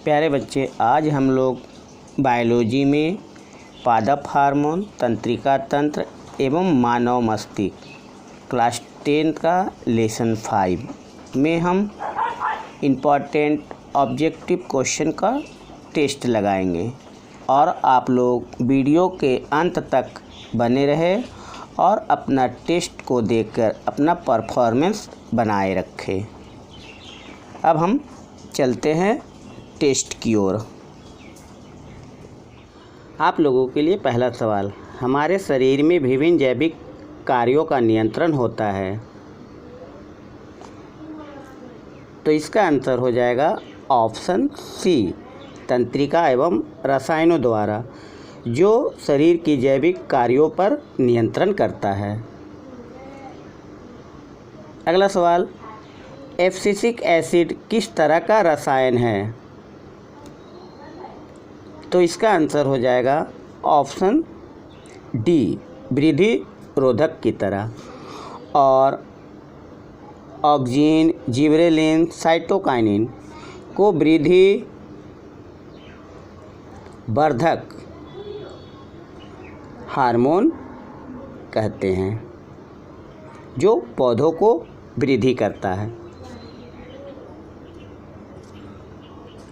प्यारे बच्चे, आज हम लोग बायोलॉजी में पादप हार्मोन, तंत्रिका तंत्र एवं मानव मस्तिष्क क्लास 10 का लेसन 5 में हम इम्पॉर्टेंट ऑब्जेक्टिव क्वेश्चन का टेस्ट लगाएंगे और आप लोग वीडियो के अंत तक बने रहे और अपना टेस्ट को देखकर अपना परफॉर्मेंस बनाए रखें। अब हम चलते हैं टेस्ट की ओर। आप लोगों के लिए पहला सवाल, हमारे शरीर में विभिन्न जैविक कार्यों का नियंत्रण होता है, तो इसका आंसर हो जाएगा ऑप्शन सी, तंत्रिका एवं रसायनों द्वारा, जो शरीर की जैविक कार्यों पर नियंत्रण करता है। अगला सवाल, एब्सिसिक एसिड किस तरह का रसायन है, तो इसका आंसर हो जाएगा ऑप्शन डी, वृद्धि रोधक की तरह। और ऑक्सिन, जिबरेलिन, साइटोकाइनिन को वृद्धि वर्धक हार्मोन कहते हैं, जो पौधों को वृद्धि करता है।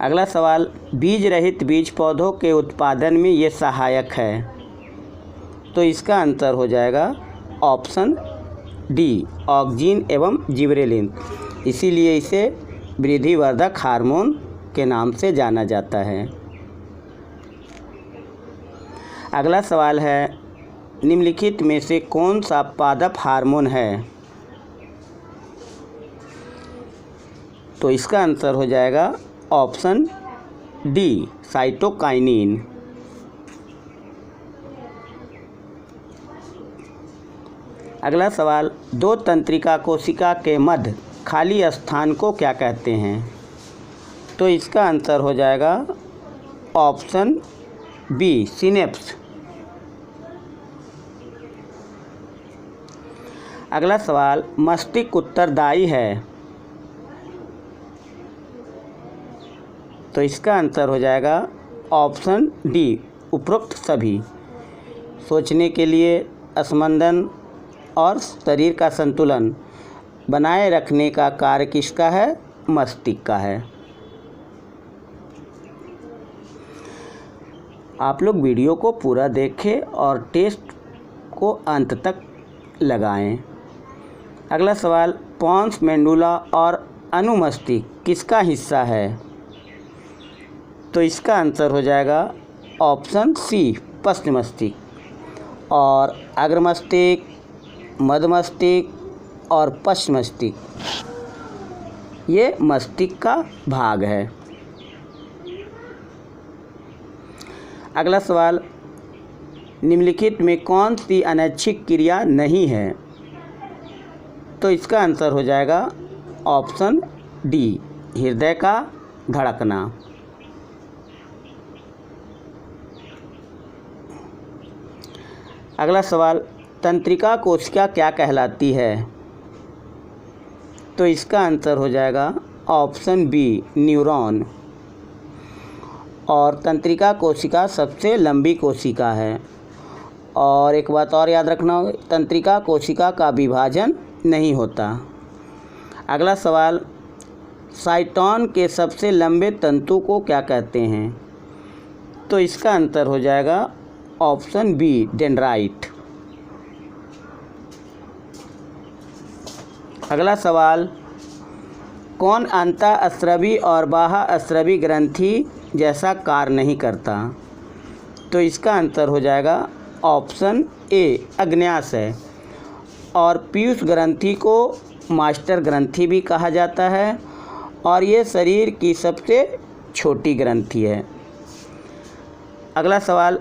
अगला सवाल, बीज रहित बीज पौधों के उत्पादन में ये सहायक है, तो इसका आंसर हो जाएगा ऑप्शन डी, ऑक्सिन एवं जिबरेलिन, इसीलिए इसे वृद्धिवर्धक हार्मोन के नाम से जाना जाता है। अगला सवाल है, निम्नलिखित में से कौन सा पादप हार्मोन है, तो इसका आंसर हो जाएगा ऑप्शन डी, साइटोकाइनिन। अगला सवाल, दो तंत्रिका कोशिका के मध्य खाली स्थान को क्या कहते हैं, तो इसका आंसर हो जाएगा ऑप्शन बी, सिनेप्स। अगला सवाल, मस्तिष्क उत्तरदायी है, तो इसका आंसर हो जाएगा ऑप्शन डी, उपरोक्त सभी। सोचने के लिए, स्पंदन और शरीर का संतुलन बनाए रखने का कार्य किसका है, मस्तिष्क का है। आप लोग वीडियो को पूरा देखें और टेस्ट को अंत तक लगाएं। अगला सवाल, पोन्स मेडुला और अनुमस्तिष्क किसका हिस्सा है, तो इसका आंसर हो जाएगा ऑप्शन सी, पश्च मस्तिष्क। और अग्र मस्तिष्क, मध्य मस्तिष्क और पश्च मस्तिष्क ये मस्तिष्क का भाग है। अगला सवाल, निम्नलिखित में कौन सी अनैच्छिक क्रिया नहीं है, तो इसका आंसर हो जाएगा ऑप्शन डी, हृदय का धड़कना। अगला सवाल, तंत्रिका कोशिका क्या कहलाती है, तो इसका आंसर हो जाएगा ऑप्शन बी, न्यूरॉन। और तंत्रिका कोशिका सबसे लंबी कोशिका है। और एक बात और याद रखना होगा, तंत्रिका कोशिका का विभाजन नहीं होता। अगला सवाल, साइटोन के सबसे लंबे तंतु को क्या कहते हैं, तो इसका आंसर हो जाएगा ऑप्शन बी, डेंड्राइट। अगला सवाल, कौन अंतःस्रावी और बाह्यस्रावी ग्रंथि जैसा कार्य नहीं करता, तो इसका आंसर हो जाएगा ऑप्शन ए, अग्न्याशय। और पीयूष ग्रंथि को मास्टर ग्रंथि भी कहा जाता है और ये शरीर की सबसे छोटी ग्रंथि है। अगला सवाल,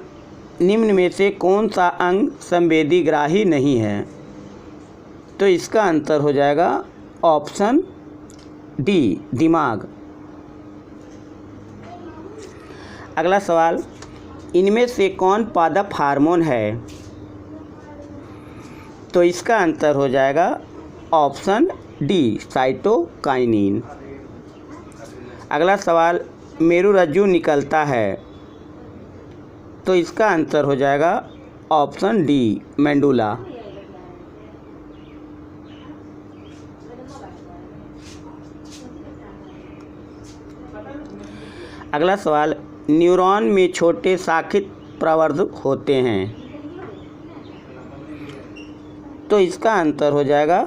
निम्न में से कौन सा अंग संवेदीग्राही नहीं है, तो इसका आंसर हो जाएगा ऑप्शन डी, दिमाग। अगला सवाल, इनमें से कौन पादप हार्मोन है, तो इसका आंसर हो जाएगा ऑप्शन डी, साइटोकाइनिन। अगला सवाल, मेरुरज्जु निकलता है? तो इसका आंसर हो जाएगा ऑप्शन डी, मेंडुला। अगला सवाल, न्यूरॉन में छोटे शाखित प्रवर्धक होते हैं? तो इसका आंसर हो जाएगा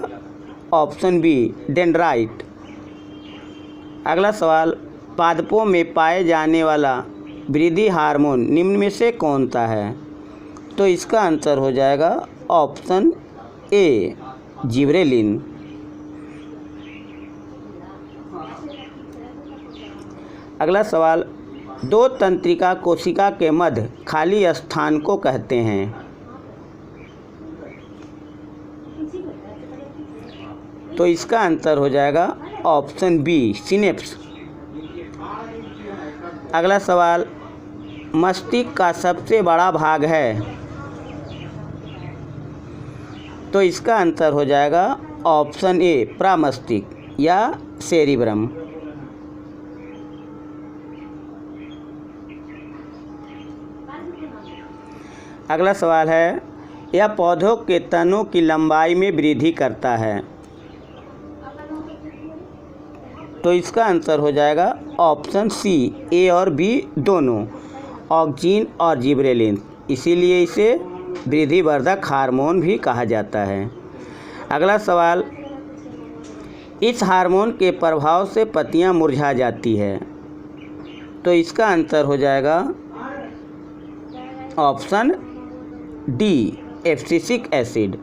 ऑप्शन बी, डेंड्राइट। अगला सवाल, पादपों में पाए जाने वाला वृद्धि हार्मोन निम्न में से कौन सा है? तो इसका आंसर हो जाएगा ऑप्शन ए, जिबरेलिन। अगला सवाल, दो तंत्रिका कोशिका के मध्य खाली स्थान को कहते हैं? तो इसका आंसर हो जाएगा ऑप्शन बी, सिनेप्स। अगला सवाल, मस्तिष्क का सबसे बड़ा भाग है? तो इसका आंसर हो जाएगा ऑप्शन ए, प्रमस्तिष्क या सेरिब्रम। अगला सवाल है, यह पौधों के तनों की लंबाई में वृद्धि करता है? तो इसका आंसर हो जाएगा ऑप्शन सी, ए और बी दोनों, ऑक्जीन और जिबरेलिन। इसीलिए इसे वृद्धिवर्धक हार्मोन भी कहा जाता है। अगला सवाल, इस हार्मोन के प्रभाव से पत्तियां मुरझा जाती है? तो इसका आंसर हो जाएगा ऑप्शन डी, एब्सिसिक एसिड।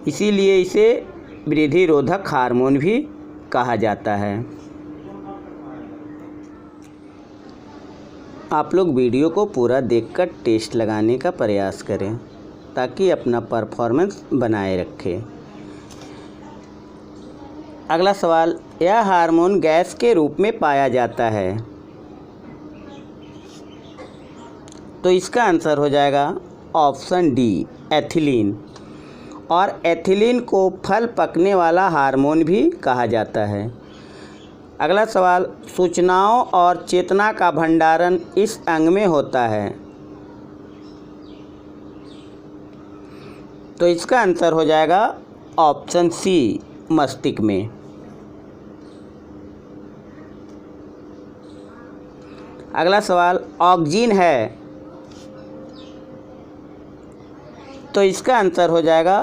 इसीलिए इसे वृद्धि रोधक हार्मोन भी कहा जाता है। आप लोग वीडियो को पूरा देखकर टेस्ट लगाने का प्रयास करें ताकि अपना परफॉर्मेंस बनाए रखें। अगला सवाल, यह हार्मोन गैस के रूप में पाया जाता है? तो इसका आंसर हो जाएगा ऑप्शन डी, एथिलीन। और एथिलीन को फल पकने वाला हार्मोन भी कहा जाता है। अगला सवाल, सूचनाओं और चेतना का भंडारण इस अंग में होता है? तो इसका आंसर हो जाएगा ऑप्शन सी, मस्तिष्क में। अगला सवाल, ऑक्सीजन है? तो इसका आंसर हो जाएगा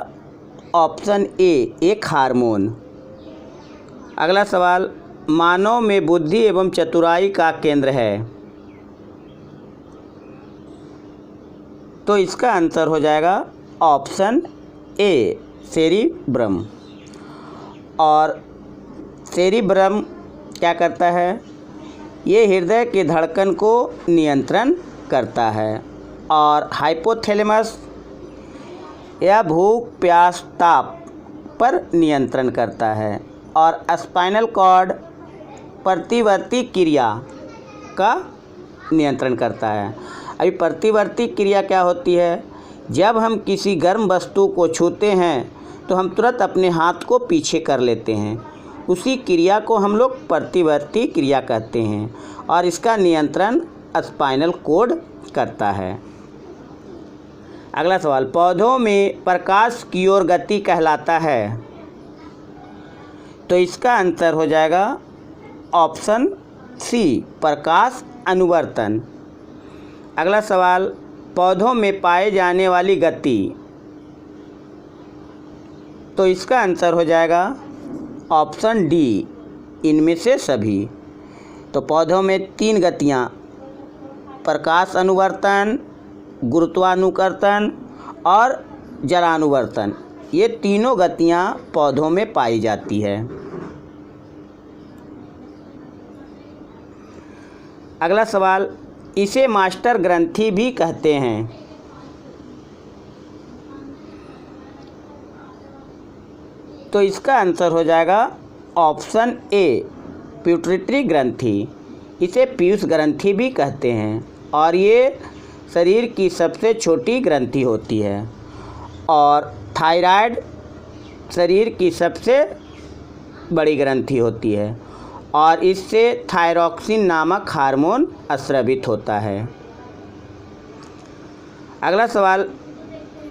ऑप्शन ए, एक हार्मोन। अगला सवाल, मानव में बुद्धि एवं चतुराई का केंद्र है? तो इसका आंसर हो जाएगा ऑप्शन ए, सेरिब्रम। और सेरिब्रम क्या करता है? ये हृदय के धड़कन को नियंत्रण करता है। और हाइपोथैलेमस यह भूख, प्यास, ताप पर नियंत्रण करता है। और स्पाइनल कॉर्ड प्रतिवर्ती क्रिया का नियंत्रण करता है। अभी प्रतिवर्ती क्रिया क्या होती है? जब हम किसी गर्म वस्तु को छूते हैं तो हम तुरंत अपने हाथ को पीछे कर लेते हैं। उसी क्रिया को हम लोग प्रतिवर्ती क्रिया कहते हैं और इसका नियंत्रण स्पाइनल कॉर्ड करता है। अगला सवाल, पौधों में प्रकाश की ओर गति कहलाता है? तो इसका आंसर हो जाएगा ऑप्शन सी, प्रकाश अनुवर्तन। अगला सवाल, पौधों में पाए जाने वाली गति? तो इसका आंसर हो जाएगा ऑप्शन डी, इनमें से सभी। तो पौधों में 3 गतियाँ, प्रकाश अनुवर्तन, गुरुत्वानुकर्षण और जलानुवर्तन, ये तीनों गतियाँ पौधों में पाई जाती है। अगला सवाल, इसे मास्टर ग्रंथि भी कहते हैं? तो इसका आंसर हो जाएगा ऑप्शन ए, पिट्यूटरी ग्रंथि। इसे पीयूष ग्रंथि भी कहते हैं और ये शरीर की सबसे छोटी ग्रंथि होती है। और थायराइड शरीर की सबसे बड़ी ग्रंथि होती है। और इससे थायरॉक्सिन नामक हार्मोन स्रावित होता है। अगला सवाल,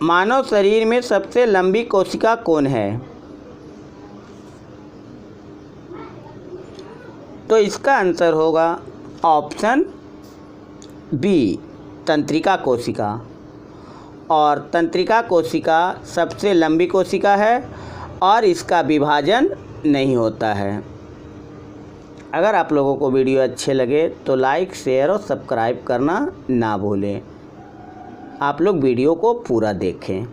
मानव शरीर में सबसे लंबी कोशिका कौन है? तो इसका आंसर होगा ऑप्शन बी, तंत्रिका कोशिका। और तंत्रिका कोशिका सबसे लंबी कोशिका है और इसका विभाजन नहीं होता है। अगर आप लोगों को वीडियो अच्छे लगे तो लाइक, शेयर और सब्सक्राइब करना ना भूलें। आप लोग वीडियो को पूरा देखें।